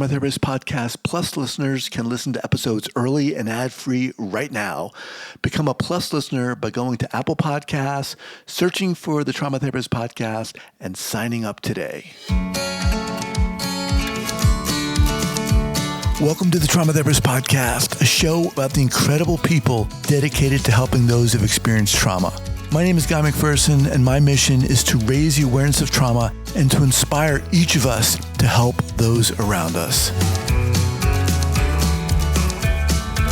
Trauma Therapist Podcast Plus listeners can listen to episodes early and ad-free right now. Become a Plus listener by going to Apple Podcasts, searching for the Trauma Therapist Podcast, and signing up today. Welcome to the Trauma Therapist Podcast, a show about the incredible people dedicated to helping those who've experienced trauma. My name is Guy McPherson, and my mission is to raise the awareness of trauma and to inspire each of us to help those around us.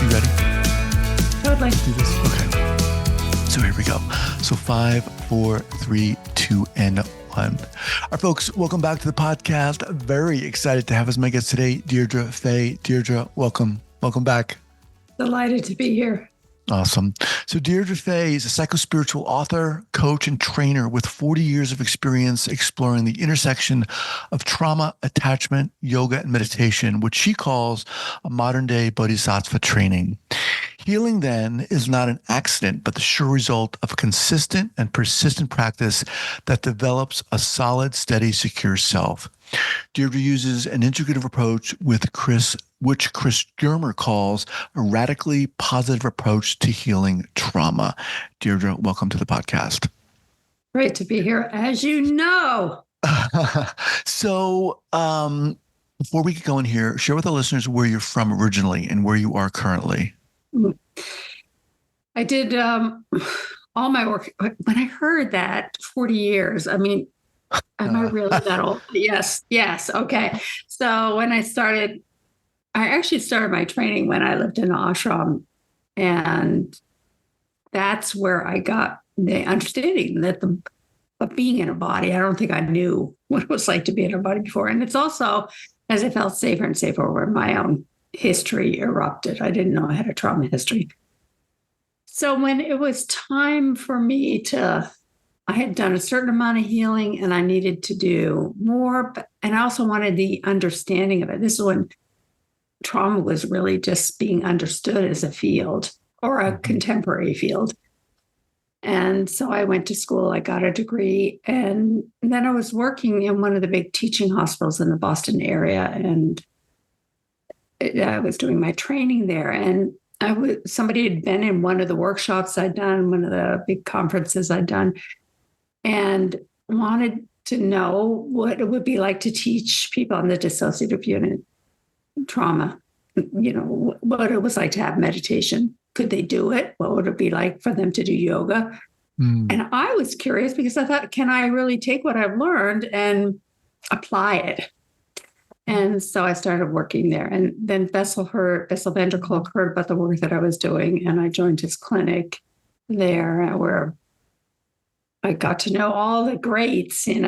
You ready? Totally. Do this? Okay. So here we go. So 5, 4, 3, 2, and 1. All right, folks, welcome back to the podcast. Very excited to have as my guest today, Deirdre Fay. Deirdre, welcome. Welcome back. Delighted to be here. Awesome. So Deirdre Fay is a psychospiritual author, coach, and trainer with 40 years of experience exploring the intersection of trauma, attachment, yoga, and meditation, which she calls a modern-day Bodhisattva Training. Healing, then, is not an accident, but the sure result of consistent and persistent practice that develops a solid, steady, secure self. Deirdre uses an integrative approach which Chris Germer calls a radically positive approach to healing trauma. Deirdre, welcome to the podcast. Great to be here, as you know. So before we get going here, share with the listeners where you're from originally and where you are currently. I did all my work. When I heard that 40 years, I mean, am I really that old? Yes. Okay. So when I actually started my training when I lived in an ashram. And that's where I got the understanding that of being in a body, I don't think I knew what it was like to be in a body before. And it's also as I felt safer and safer where my own history erupted. I didn't know I had a trauma history. So when it was time for me I had done a certain amount of healing and I needed to do more, and I also wanted the understanding of it. This is when trauma was really just being understood as a field or a contemporary field. And so I went to school, I got a degree, and then I was working in one of the big teaching hospitals in the Boston area, and I was doing my training there. And somebody had been in one of the workshops I'd done, one of the big conferences I'd done, and wanted to know what it would be like to teach people on the dissociative unit trauma, what it was like to have meditation. Could they do it? What would it be like for them to do yoga? And I was curious because I thought, can I really take what I've learned and apply it? And so I started working there. And then Bessel van der Kolk heard about the work that I was doing, and I joined his clinic there where I got to know all the greats, and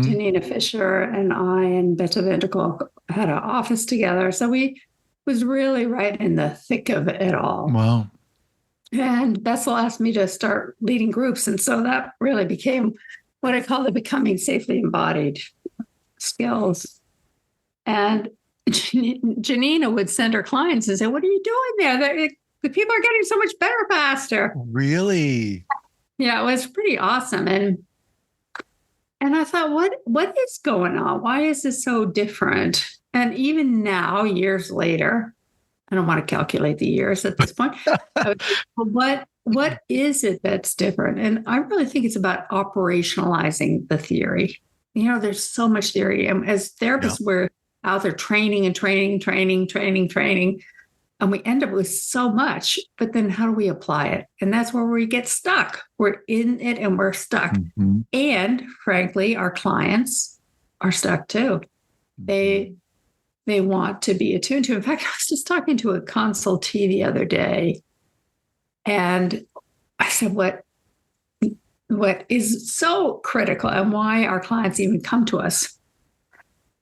Janina Fisher and I and Bessel van der Kolk had an office together. So we was really right in the thick of it all. Wow. And Bessel asked me to start leading groups. And so that really became what I call the becoming safely embodied skills. And Janina would send her clients and say, "What are you doing there? The people are getting so much better faster." Really? Yeah, it was pretty awesome. And I thought, what is going on? Why is this so different? And even now, years later, I don't want to calculate the years at this point. What is it that's different? And I really think it's about operationalizing the theory. There's so much theory. And as therapists, we're out there training, and we end up with so much. But then how do we apply it? And that's where we get stuck. We're in it and we're stuck. Mm-hmm. And frankly, our clients are stuck too. They want to be attuned to. In fact, I was just talking to a consultee the other day, and I said, what is so critical and why our clients even come to us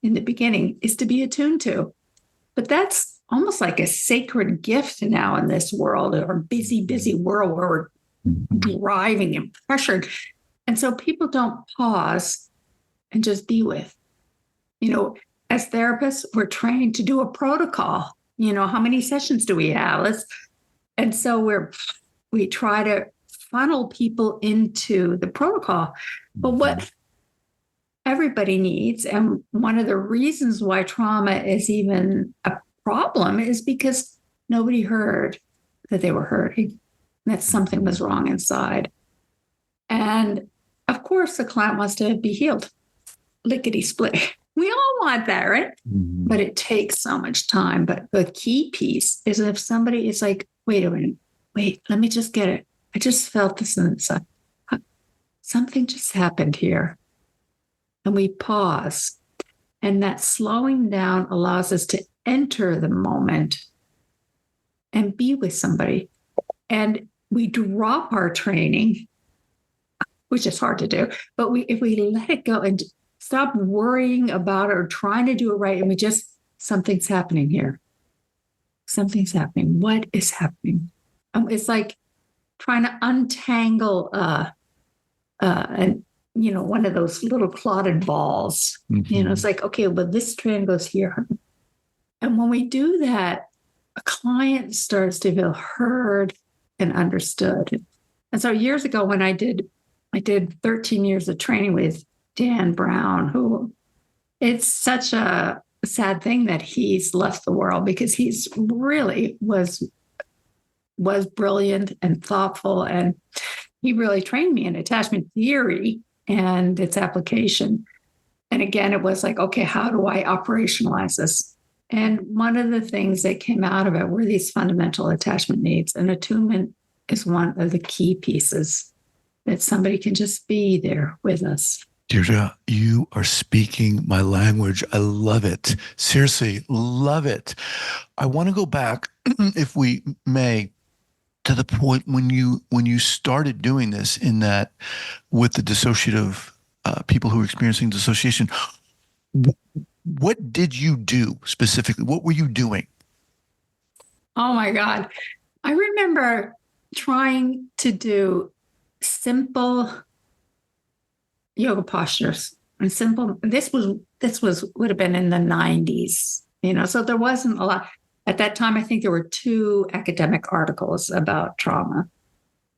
in the beginning is to be attuned to. But that's almost like a sacred gift now in this world, or busy world where we're driving and pressured. And so people don't pause and just be with. As therapists, we're trained to do a protocol. How many sessions do we have? And so we try to funnel people into the protocol. But everybody needs. And one of the reasons why trauma is even a problem is because nobody heard that they were hurting, that something was wrong inside. And of course, the client wants to be healed, lickety split. We all want that, right? Mm-hmm. But it takes so much time. But the key piece is if somebody is like, wait a minute, wait, let me just get it. I just felt this inside. Something just happened here. And we pause. And that slowing down allows us to enter the moment and be with somebody. And we drop our training, which is hard to do, but if we let it go and stop worrying about it or trying to do it right, and we just, something's happening here. Something's happening. What is happening? It's like trying to untangle one of those little clotted balls. Mm-hmm. It's like, okay, well, this strand goes here. And when we do that, a client starts to feel heard and understood. And so years ago when I did 13 years of training with Dan Brown, who it's such a sad thing that he's left the world, because he's really was brilliant and thoughtful. And he really trained me in attachment theory and its application. And again, it was like, okay, how do I operationalize this? And one of the things that came out of it were these fundamental attachment needs. And attunement is one of the key pieces, that somebody can just be there with us. Deirdre, you are speaking my language. I love it. Seriously, love it. I want to go back, if we may, to the point when you started doing this, in that with the dissociative people who are experiencing dissociation. What did you do specifically? What were you doing? Oh my God. I remember trying to do simple yoga postures and simple. This would have been in the 90s, so there wasn't a lot. At that time, I think there were 2 academic articles about trauma.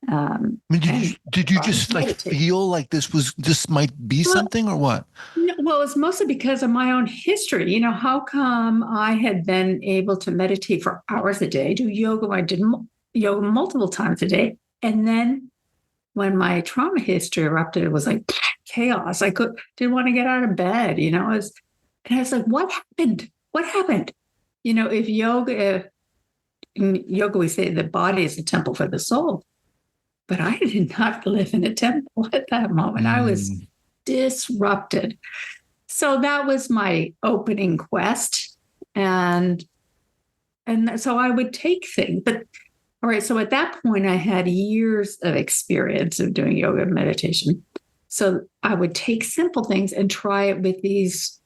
Did you just feel like this might be something, or what? No, well, it's mostly because of my own history. How come I had been able to meditate for hours a day, do yoga? I did yoga multiple times a day. And then when my trauma history erupted, it was like chaos. I didn't want to get out of bed, and I was like, what happened? What happened? If in yoga, we say the body is a temple for the soul. But I did not live in a temple at that moment. I was disrupted. So that was my opening quest. And so I would take things. But all right, so at that point, I had years of experience of doing yoga and meditation. So I would take simple things and try it with these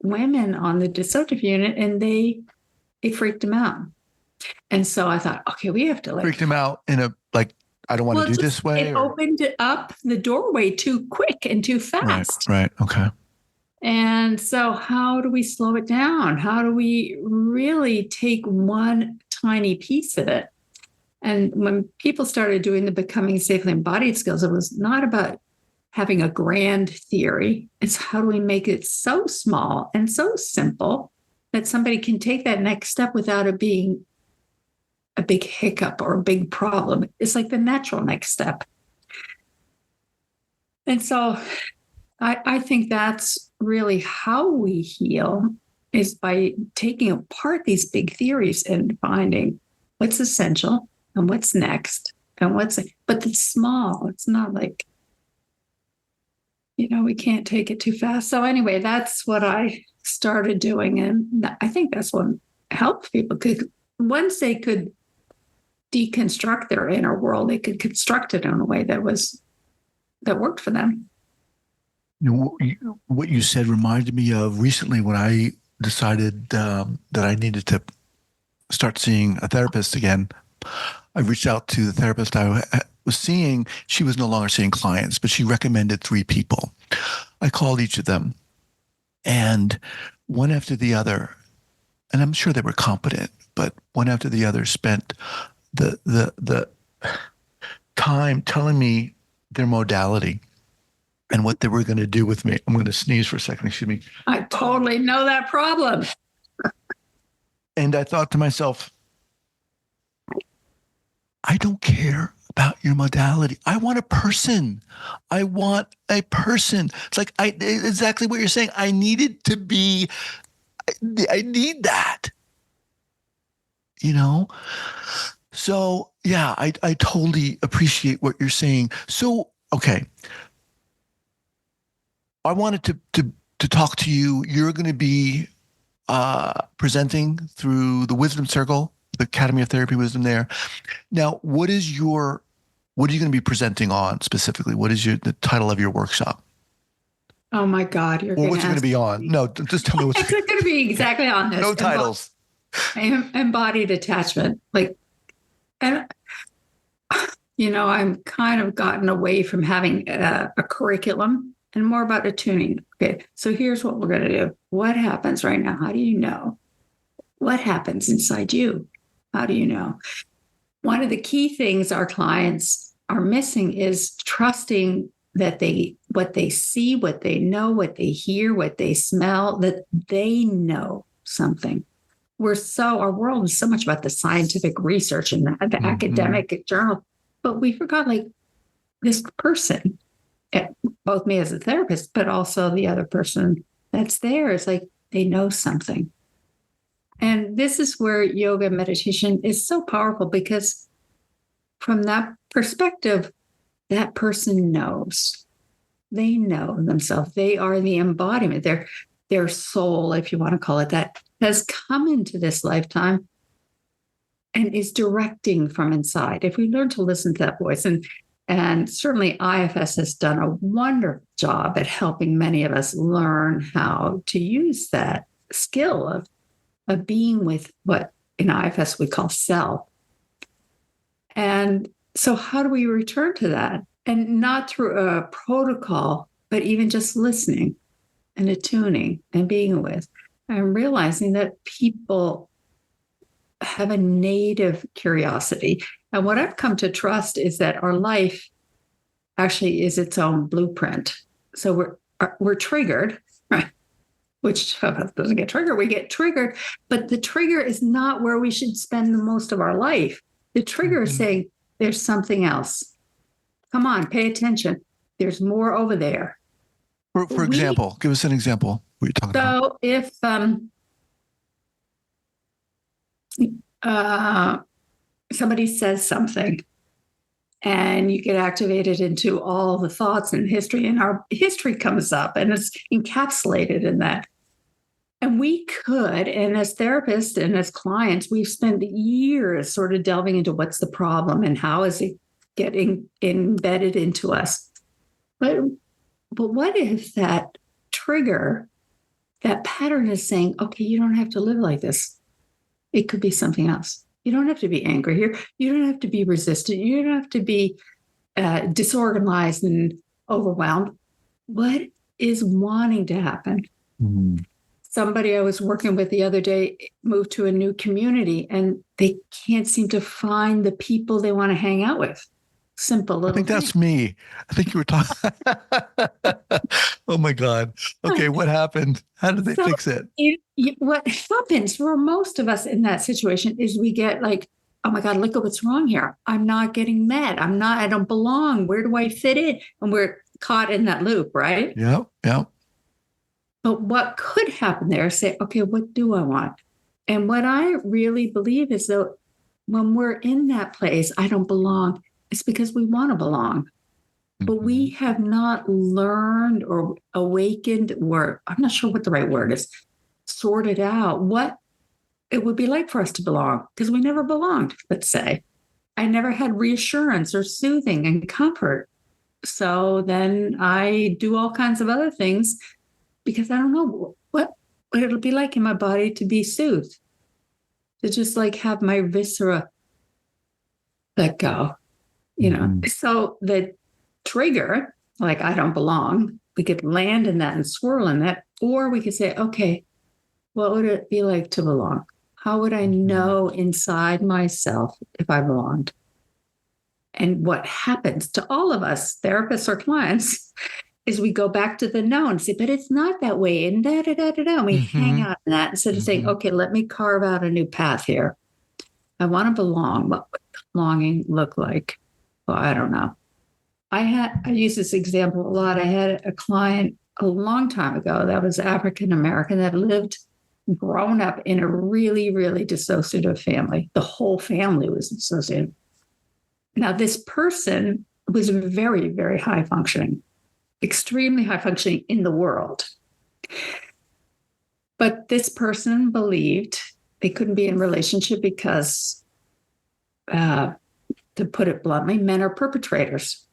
women on the dissociative unit, and it freaked them out. And so I thought, okay, we have to freaked them out in a I don't want to do this way. It opened up the doorway too quick and too fast. Right. Okay. And so how do we slow it down? How do we really take one tiny piece of it? And when people started doing the Becoming Safely Embodied skills, it was not about having a grand theory. It's how do we make it so small and so simple that somebody can take that next step without it being a big hiccup or a big problem. It's like the natural next step. And so I think that's really how we heal, is by taking apart these big theories and finding what's essential and what's next and but it's small. It's not like, we can't take it too fast. So anyway, that's what I started doing. And I think that's what helped people. Once they could deconstruct their inner world, they could construct it in a way that worked for them. What you said reminded me of recently when I decided that I needed to start seeing a therapist again. I reached out to the therapist I was seeing. She was no longer seeing clients, but she recommended 3 people. I called each of them, and one after the other, and I'm sure they were competent, but one after the other spent the time telling me their modality. and what they were going to do with me. I'm going to sneeze for a second. Excuse me. I totally know that problem. And I thought to myself, I don't care about your modality. I want a person. I want a person. It's like exactly what you're saying. I need that, So yeah, I totally appreciate what you're saying. So, okay. I wanted to talk to you. You're going to be presenting through the Wisdom Circle, the Academy of Therapy Wisdom there. Now, what are you going to be presenting on specifically? What is the title of your workshop? Oh my God. What's it going to be on? No, just tell me what's it's going to be exactly on this. No titles. Embodied attachment. I'm kind of gotten away from having a curriculum and more about attuning. Okay, so here's what we're going to do. What happens right now? How do you know? What happens inside you? How do you know? One of the key things our clients are missing is trusting that what they see, what they know, what they hear, what they smell, that they know something. Our world is so much about the scientific research and the academic journal, but we forgot this person, both me as a therapist, but also the other person that's there. It's like they know something. And this is where yoga meditation is so powerful, because from that perspective, that person knows. They know themselves. They are the embodiment. Their soul, if you want to call it that, has come into this lifetime and is directing from inside. If we learn to listen to that voice, and certainly IFS has done a wonderful job at helping many of us learn how to use that skill of being with what in IFS we call self. And so how do we return to that? And not through a protocol, but even just listening and attuning and being with. I'm realizing that people have a native curiosity. And what I've come to trust is that our life actually is its own blueprint. So we're triggered, right? Which doesn't get triggered, we get triggered. But the trigger is not where we should spend the most of our life. The trigger is saying, there's something else. Come on, pay attention. There's more over there. For example, give us an example. What you're talking about. So if somebody says something and you get activated into all the thoughts and history, and our history comes up and it's encapsulated in that. And we could, and as therapists and as clients, we've spent years sort of delving into what's the problem and how is it getting embedded into us. But what if that trigger, that pattern is saying, okay, you don't have to live like this. It could be something else. You don't have to be angry here. You don't have to be resistant. You don't have to be disorganized and overwhelmed. What is wanting to happen? Mm-hmm. Somebody I was working with the other day moved to a new community and they can't seem to find the people they want to hang out with. Simple little thing. That's me. I think you were talking. Oh my God. Okay, what happened? How did they fix it? What happens for most of us in that situation is we get like, oh my God, look at what's wrong here. I'm not getting met. I don't belong. Where do I fit in? And we're caught in that loop, right? Yeah. But what could happen there is say, okay, what do I want? And what I really believe is that when we're in that place, I don't belong, it's because we want to belong. Mm-hmm. But we have not learned or awakened, or I'm not sure what the right word is, sorted out what it would be like for us to belong, because we never belonged, let's say. I never had reassurance or soothing and comfort. So then I do all kinds of other things because I don't know what it'll be like in my body to be soothed, to just like have my viscera let go, Mm-hmm. So the trigger, like I don't belong, we could land in that and swirl in that, or we could say, okay, what would it be like to belong? How would I know inside myself if I belonged? And what happens to all of us, therapists or clients, is we go back to the no and say, but it's not that way. And da da da da da. We hang out in that instead of saying, okay, let me carve out a new path here. I want to belong. What would belonging look like? Well, I don't know. I use this example a lot. I had a client a long time ago that was African American that grown up in a really, really dissociative family. The whole family was dissociative. Now, this person was very, very high functioning, extremely high functioning in the world. But this person believed they couldn't be in a relationship because, to put it bluntly, men are perpetrators.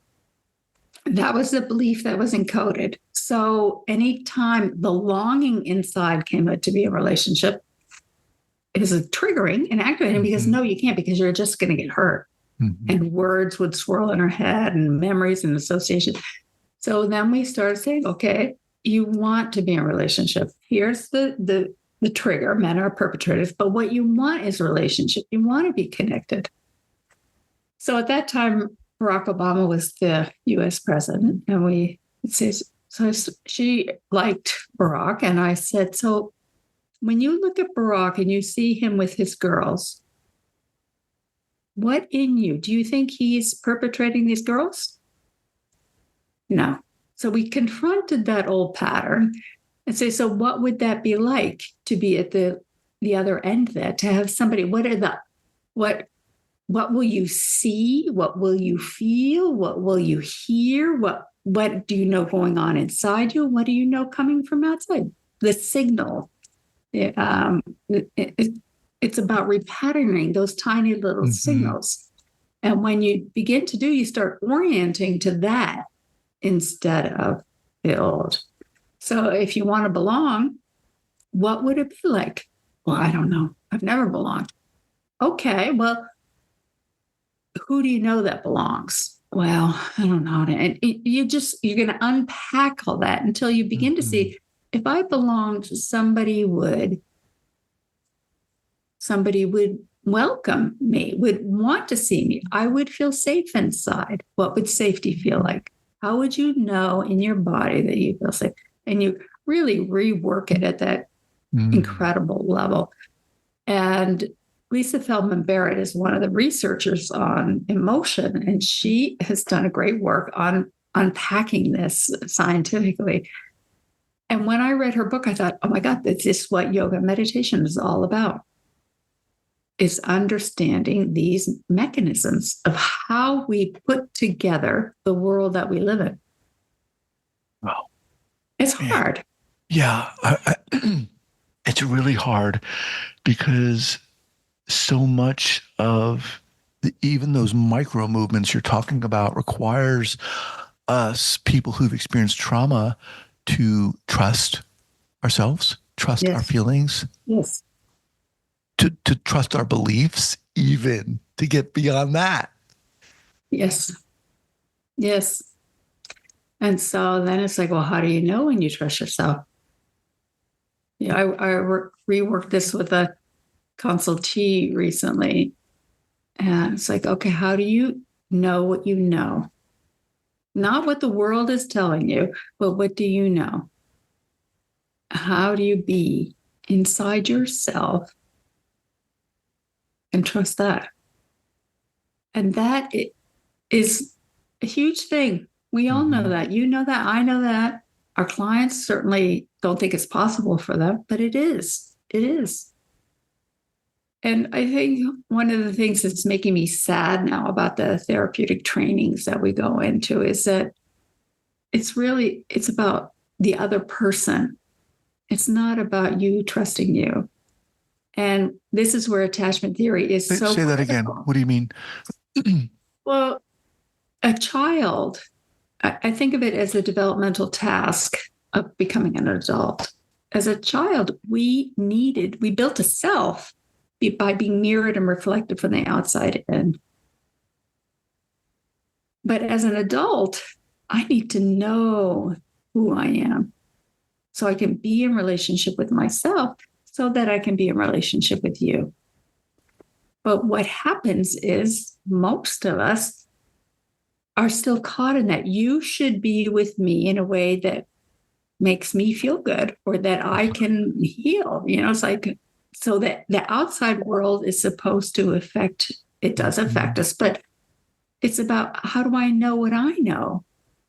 That was the belief that was encoded. So anytime the longing inside came out to be a relationship, it was triggering and activating because no, you can't, because you're just going to get hurt. And words would swirl in her head and memories and associations. So then we started saying, okay, you want to be in a relationship. Here's the trigger. Men are perpetrators, but what you want is a relationship. You want to be connected. So at that time, Barack Obama was the US president, and she liked Barack. And I said, so when you look at Barack and you see him with his girls, what in you? Do you think he's perpetrating these girls? No. So we confronted that old pattern and say, so what would that be like to be at the other end of that, to have somebody, what will you see? What will you feel? What will you hear? What do you know going on inside you? What do you know coming from outside? The signal. It's about repatterning those tiny little signals. And when you begin to you start orienting to that instead of the old. So if you want to belong, what would it be like? Well, I don't know. I've never belonged. Okay, well, who do you know that belongs? Well, I don't know. And you're going to unpack all that until you begin to see, if I belonged, somebody would welcome me, would want to see me. I would feel safe inside. What would safety feel like? How would you know in your body that you feel safe? And you really rework it at that incredible level. And Lisa Feldman Barrett is one of the researchers on emotion, and she has done a great work on unpacking this scientifically. And when I read her book, I thought, oh my God, this is what yoga meditation is all about, is understanding these mechanisms of how we put together the world that we live in. Wow. It's hard. Yeah. It's really hard because so much of even those micro movements you're talking about requires us, people who've experienced trauma, to trust ourselves, trust our feelings, to trust our beliefs, even to get beyond that. Yes. And so then it's like, well, how do you know when you trust yourself? Yeah, I reworked this with a consultee recently. And it's like, okay, how do you know what you know? Not what the world is telling you, but what do you know? How do you be inside yourself and trust that? And that is a huge thing. We all know that. You know that. I know that. Our clients certainly don't think it's possible for them, but it is. It is. And I think one of the things that's making me sad now about the therapeutic trainings that we go into is that it's about the other person. It's not about you trusting you. And this is where attachment theory is so Say that critical. again. What do you mean? Well, a child, I think of it as a developmental task of becoming an adult. As a child, we built a self by being mirrored and reflected from the outside in. But as an adult, I need to know who I am so I can be in relationship with myself so that I can be in relationship with you. But what happens is most of us are still caught in that. You should be with me in a way that makes me feel good or that I can heal. It's like, so that the outside world is supposed to affect, it does affect us, but it's about how do I know what I know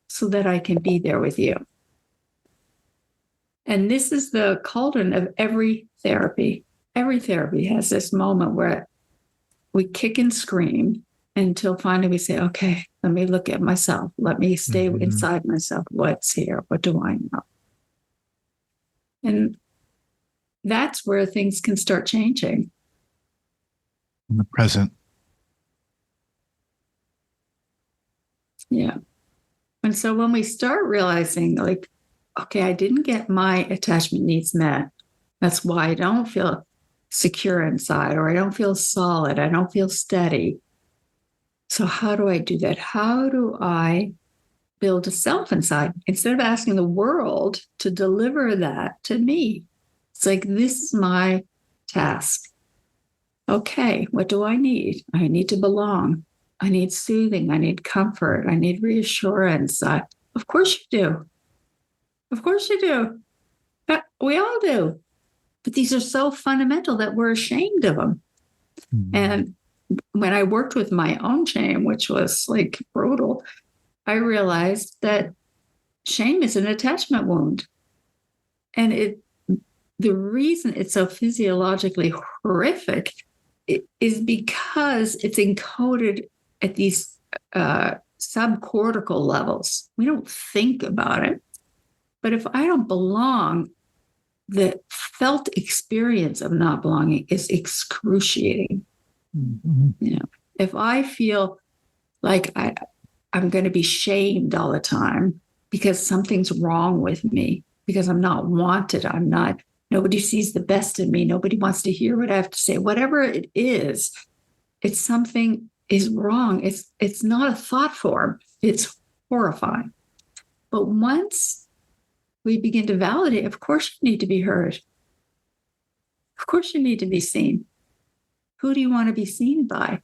so that I can be there with you. And this is the cauldron of every therapy. Every therapy has this moment where we kick and scream until finally we say, okay, let me look at myself. Let me stay inside myself. What's here? What do I know? And that's where things can start changing. In the present. Yeah. And so when we start realizing, like, okay, I didn't get my attachment needs met. That's why I don't feel secure inside, or I don't feel solid. I don't feel steady. So how do I do that? How do I build a self inside instead of asking the world to deliver that to me? It's like, this is my task. Okay, what do I need? I need to belong. I need soothing. I need comfort. I need reassurance. Of course you do. Of course you do. We all do. But these are so fundamental that we're ashamed of them. Mm-hmm. And when I worked with my own shame, which was like brutal, I realized that shame is an attachment wound. And the reason it's so physiologically horrific is because it's encoded at these subcortical levels. We don't think about it. But if I don't belong, the felt experience of not belonging is excruciating. Mm-hmm. If I feel like I'm going to be shamed all the time because something's wrong with me, because I'm not wanted, nobody sees the best in me, nobody wants to hear what I have to say, whatever it is, it's something is wrong. It's not a thought form. It's horrifying. But once we begin to validate, of course you need to be heard. Of course you need to be seen. Who do you want to be seen by?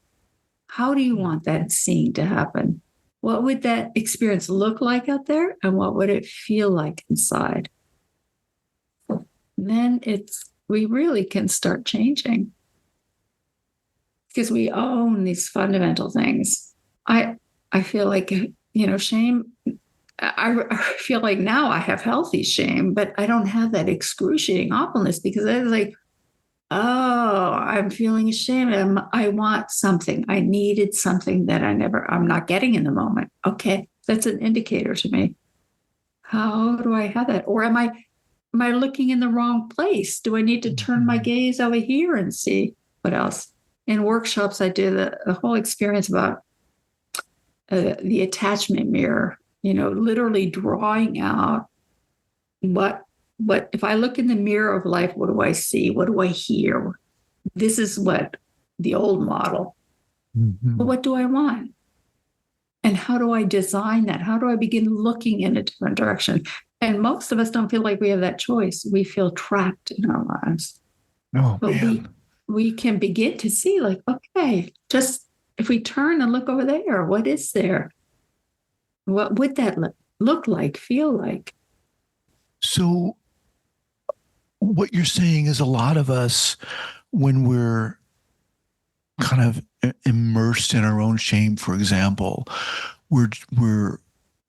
How do you want that seeing to happen? What would that experience look like out there? And what would it feel like inside? Then we really can start changing. Because we own these fundamental things. I feel like, shame, I feel like now I have healthy shame, but I don't have that excruciating awfulness because I was like, oh, I'm feeling ashamed. I want something. I needed something that I'm not getting in the moment. Okay, that's an indicator to me. How do I have that? Or am I looking in the wrong place? Do I need to turn my gaze over here and see what else? In workshops, I do the whole experience about the attachment mirror, literally drawing out what if I look in the mirror of life, what do I see? What do I hear? This is what the old model. Mm-hmm. But what do I want? And how do I design that? How do I begin looking in a different direction? And most of us don't feel like we have that choice. We feel trapped in our lives. Oh, but man. We can begin to see, like, okay, just if we turn and look over there, what is there? What would that look like, feel like? So what you're saying is a lot of us, when we're kind of immersed in our own shame, for example, we're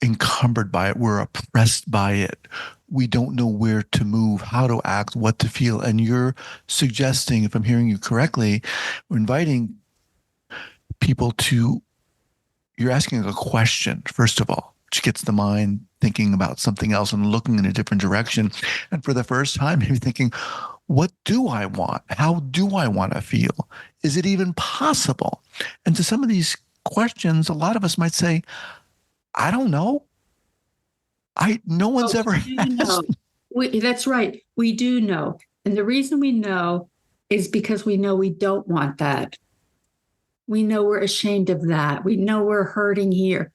encumbered by it. We're oppressed by it. We don't know where to move, how to act, what to feel. And you're suggesting, if I'm hearing you correctly, we're inviting people you're asking a question, first of all, which gets the mind thinking about something else and looking in a different direction. And for the first time, maybe thinking, what do I want? How do I want to feel? Is it even possible? And to some of these questions, a lot of us might say, I don't know. No one's ever asked. That's right. We do know. And the reason we know is because we know we don't want that. We know we're ashamed of that. We know we're hurting here.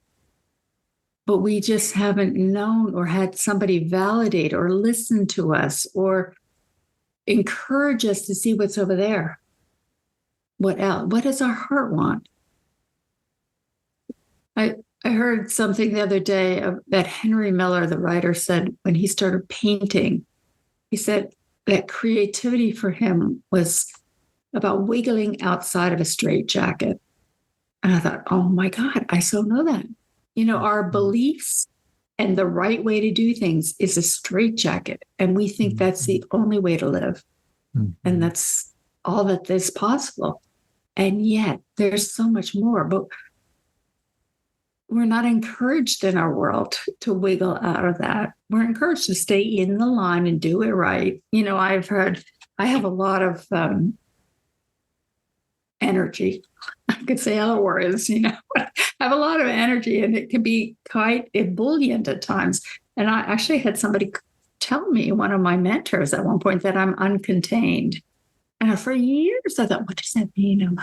But we just haven't known or had somebody validate or listen to us or encourage us to see what's over there. What else? What does our heart want? I heard something the other day that Henry Miller, the writer, said when he started painting. He said that creativity for him was about wiggling outside of a straitjacket. And I thought, oh my God, I so know that. Our beliefs and the right way to do things is a straitjacket. And we think that's the only way to live. And that's all that is possible. And yet there's so much more. But we're not encouraged in our world to wiggle out of that. We're encouraged to stay in the line and do it right. I have a lot of energy. I could say other words, I have a lot of energy, and it can be quite ebullient at times. And I actually had somebody tell me, one of my mentors at one point, that I'm uncontained. And for years I thought, what does that mean?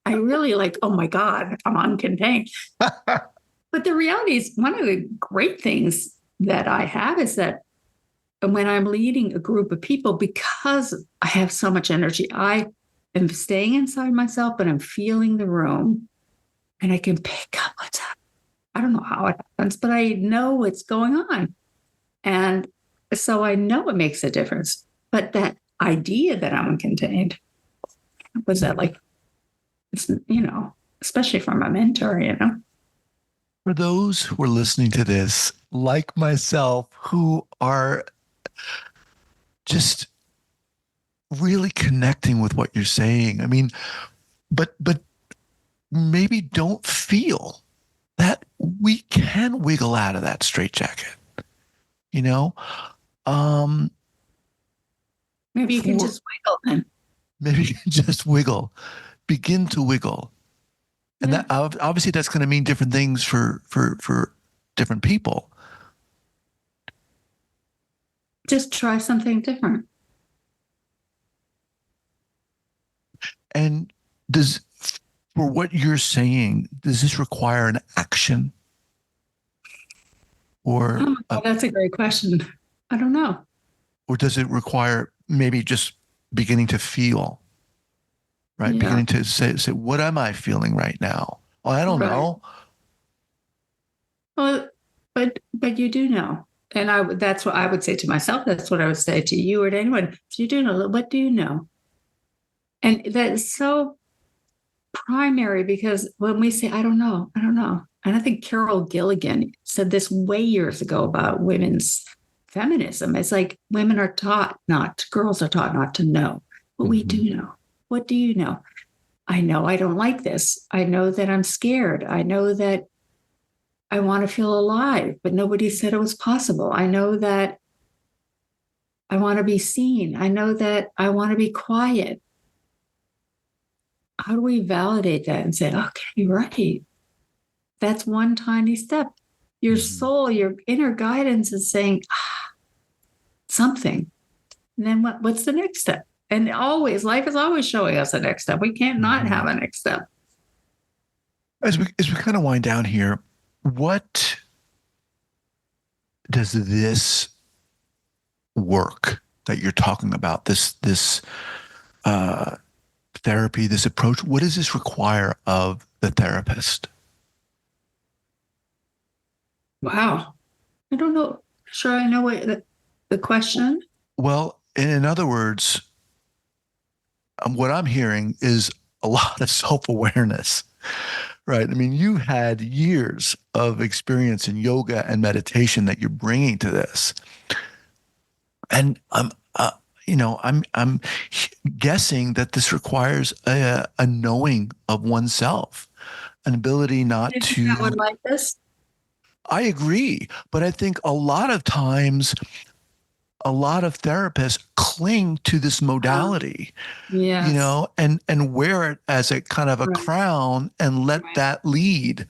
I really oh my God, I'm uncontained. But the reality is, one of the great things that I have is that when I'm leading a group of people, because I have so much energy, I am staying inside myself, but I'm feeling the room, and I can pick up what's happening. I don't know how it happens, but I know what's going on. And so I know it makes a difference. But that idea that I'm contained was that especially from a mentor, For those who are listening to this, like myself, who are just really connecting with what you're saying. I mean, but maybe don't feel that we can wiggle out of that straitjacket. Maybe you can just wiggle then. Maybe you can just wiggle, begin to wiggle. And that obviously that's going to mean different things for different people. Just try something different. And for what you're saying, does this require an action? Or that's a great question. I don't know. Or does it require maybe just beginning to feel? Right. Yeah. Beginning to say, what am I feeling right now? Oh, I don't know. Well, but you do know. And that's what I would say to myself. That's what I would say to you or to anyone. If you do know, what do you know? And that's so primary, because when we say, I don't know. And I think Carol Gilligan said this way years ago about women's feminism. It's like girls are taught not to know, but we do know. What do you know? I know I don't like this. I know that I'm scared. I know that I want to feel alive, but nobody said it was possible. I know that I want to be seen. I know that I want to be quiet. How do we validate that and say, okay, right. That's one tiny step. Your soul, your inner guidance is saying something. And then what's the next step? And life is always showing us a next step. We can't not have a next step. As we kind of wind down here, what does this work that you're talking about, this therapy, this approach, what does this require of the therapist? Wow. I don't know. Sure, I know what the question. Well, in other words, what I'm hearing is a lot of self-awareness, right? I mean, you had years of experience in yoga and meditation that you're bringing to this. And I'm guessing that this requires a knowing of oneself, an ability not to. I would like this. I agree, but I think a lot of times, a lot of therapists cling to this modality, and wear it as a kind of a crown and let that lead.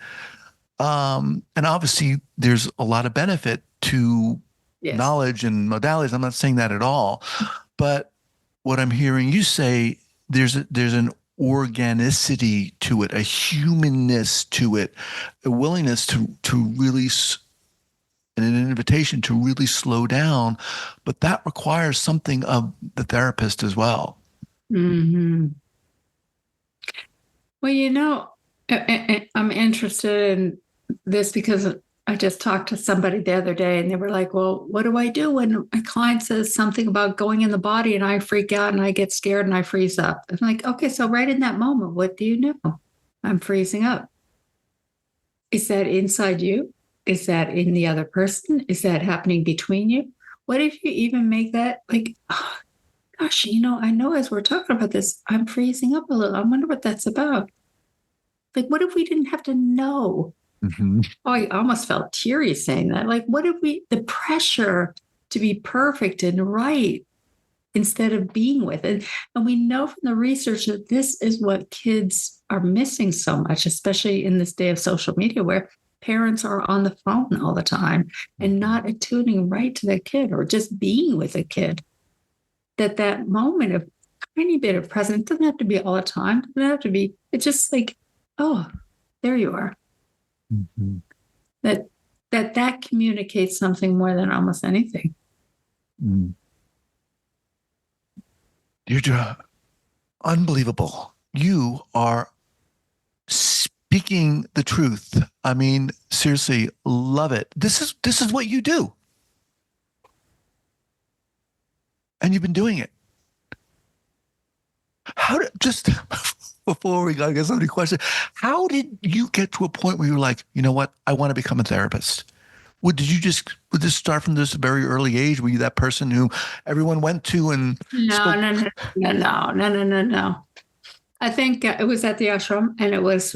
And obviously, there's a lot of benefit to knowledge and modalities. I'm not saying that at all, but what I'm hearing you say, there's an organicity to it, a humanness to it, a willingness to really, and an invitation to really slow down, but that requires something of the therapist as well. Mm-hmm. Well, I'm interested in this because I just talked to somebody the other day and they were like, well, what do I do when a client says something about going in the body and I freak out and I get scared and I freeze up? I'm like, okay, so right in that moment, what do you know? I'm freezing up. Is that inside you? Is that in the other person? Is that happening between you? What if you even make that like, oh, gosh, I know as we're talking about this, I'm freezing up a little. I wonder what that's about. Like, what if we didn't have to know? Mm-hmm. Oh, I almost felt teary saying that. Like, what if the pressure to be perfect and right instead of being with it? And we know from the research that this is what kids are missing so much, especially in this day of social media where parents are on the phone all the time and not attuning right to their kid or just being with a kid. That moment of tiny bit of presence doesn't have to be all the time. It doesn't have to be, it's just like, oh, there you are. Mm-hmm. That communicates something more than almost anything. Mm. Deirdre, unbelievable. You are speaking the truth. I mean, seriously, love it. This is what you do. And you've been doing it. Just before we got to get so many questions, how did you get to a point where you were like, you know what, I want to become a therapist? Would this start from this very early age? Were you that person who everyone went to and No. I think it was at the ashram, and it was,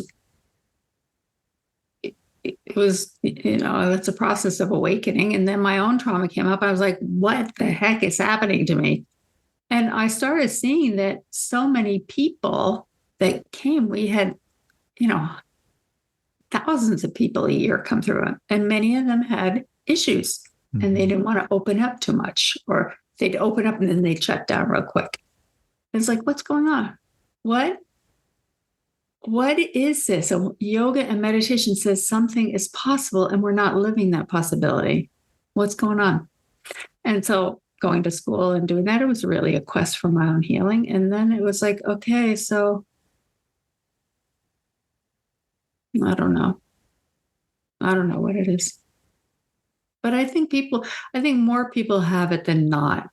it's a process of awakening. And then my own trauma came up. I was like, what the heck is happening to me? And I started seeing that so many people that came, we had, thousands of people a year come through, and many of them had issues, mm-hmm. and they didn't want to open up too much, or they'd open up and then they'd shut down real quick. It's like, what's going on? What is this? So yoga and meditation says something is possible and we're not living that possibility. What's going on? And so going to school and doing that, it was really a quest for my own healing. And then it was like, okay, so I don't know what it is. But I think more people have it than not.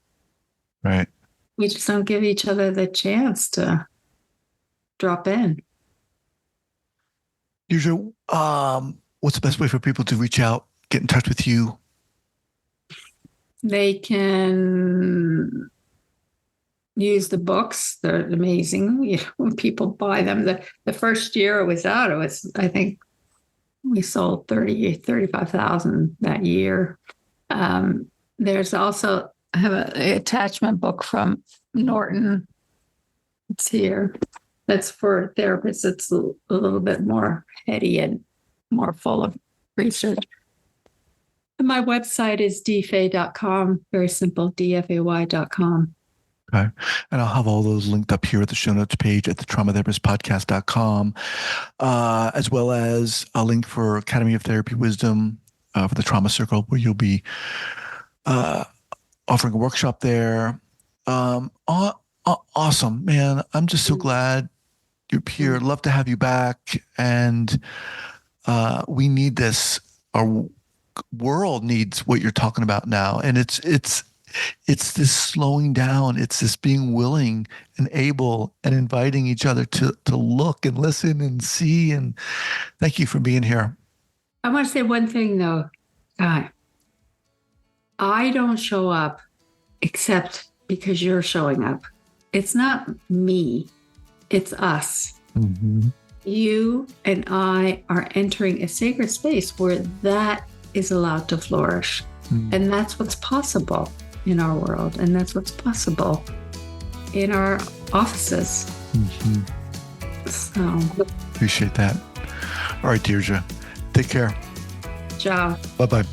Right. We just don't give each other the chance to drop in. Deirdre, what's the best way for people to reach out, get in touch with you? They can use the books. They're amazing. When people buy them, the first year it was out, I think we sold 35,000 that year. There's also, I have an attachment book from Norton. It's here. That's for therapists. It's a little bit more heady and more full of research. And my website is dfay.com. Very simple, dfay.com. Okay. And I'll have all those linked up here at the show notes page at the traumatherapistpodcast.com, as well as a link for Academy of Therapy Wisdom for the Trauma Circle, where you'll be offering a workshop there. Awesome, man. I'm just so glad you're here. I'd love to have you back. And we need this. Our world needs what you're talking about now. And it's this slowing down. It's this being willing and able and inviting each other to look and listen and see. And thank you for being here. I want to say one thing though. I don't show up except because you're showing up. It's not me. It's us. Mm-hmm. You and I are entering a sacred space where that is allowed to flourish. Mm-hmm. And that's what's possible in our world. And that's what's possible in our offices. Mm-hmm. So appreciate that. All right, Deirdre, take care. Ciao. Bye-bye.